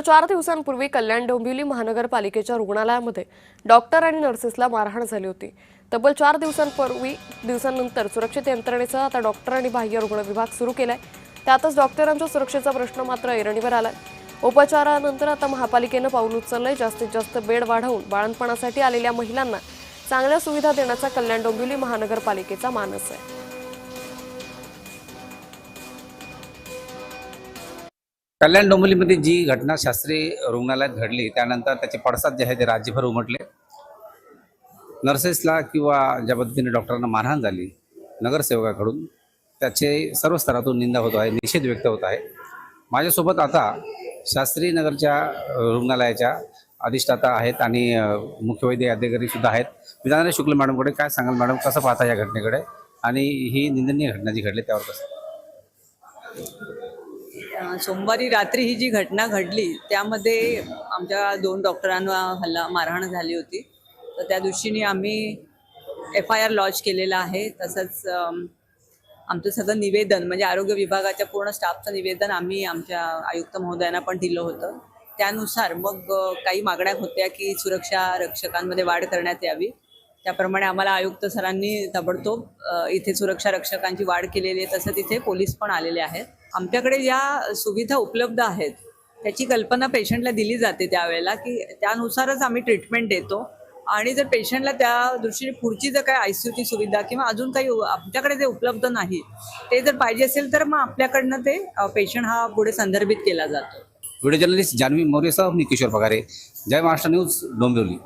4 दिवसांपूर्वी कल्याण डोंबिवली महानगरपालिकेच्या रुग्णालयामध्ये डॉक्टर आणि नर्सेसला मारहाण झाली होती। तब्बल 4 दिवसांनंतर सुरक्षित यंत्रणेसह आता डॉक्टर आणि बाह्य रुग्ण विभाग सुरू केलाय। त्यातच डॉक्टरांच्या सुरक्षेचा प्रश्न मात्र ऐरणीवर आलाय। उपचारानंतर आता महापालिकेनं पाऊल उचललंय। जास्तीत जास्त बेड वाढवून बाळंतपणासाठी आलेल्या महिलांना चांगल्या सुविधा देण्याचा कल्याण डोंबिवली महानगरपालिकेचा मानस आहे। कल्याण डोंबिवलीमध्ये जी घटना शास्त्री रुग्णालयात घडली त्यानंतर त्याचे पडसाद जे आहे ते राज्यभर उमटले। नर्सेसला किंवा ज्या पद्धतीने डॉक्टरांना मारहाण झाली नगरसेवकाकडून त्याचे सर्व स्तरातून निंदा होत आहे, निषेध व्यक्त होत आहे। माझ्यासोबत आता शास्त्री नगरच्या रुग्णालयाच्या अधिष्ठाता आहेत आणि मुख्य वैद्य अधिकारी सुद्धा आहेत। विधानराज शुक्ल मॅडमकडे काय सांगाल मॅडम, कसं पाहता या घटनेकडे आणि ही निंदनीय घटना जी घडली त्यावर कसं? सोमवारी रात्री ही जी घटना घडली त्यामध्ये आमच्या 2 डॉक्टरांना मारहाण झाली होती। तर त्या दृष्टीने आम्ही FIR लॉन्च केलेला आहे। तसंच आमचं सगळं निवेदन म्हणजे आरोग्य विभागाच्या पूर्ण स्टाफचं निवेदन आम्ही आमच्या आयुक्त महोदयांना पण दिलं होतं। त्यानुसार मग काही मागण्या होत्या की सुरक्षा रक्षकांमध्ये वाढ करण्यात यावी। त्याप्रमाणे आम्हाला आयुक्त सरांनी ताबडतोब इथे सुरक्षा रक्षकांची वाढ केलेली आहे। तसंच इथे पोलीस पण आलेले आहेत। आमच्याकडे ज्या सुविधा उपलब्ध आहेत त्याची कल्पना पेशंटला दिली जाते त्यावेळेला की त्यानुसारच आम्ही ट्रीटमेंट देतो। आणि जर पेशंटला त्या दृष्टीने पुढची जर काही ICUची सुविधा किंवा अजून काही आमच्याकडे जे उपलब्ध नाही ते जर पाहिजे असेल तर मग आपल्याकडनं ते पेशंट हा पुढे संदर्भित केला जातो। व्हिडिओ जर्नलिस्ट जानवी मौर्यसह मी किशोर पगारे, जय महाराष्ट्र न्यूज डोंबिवली।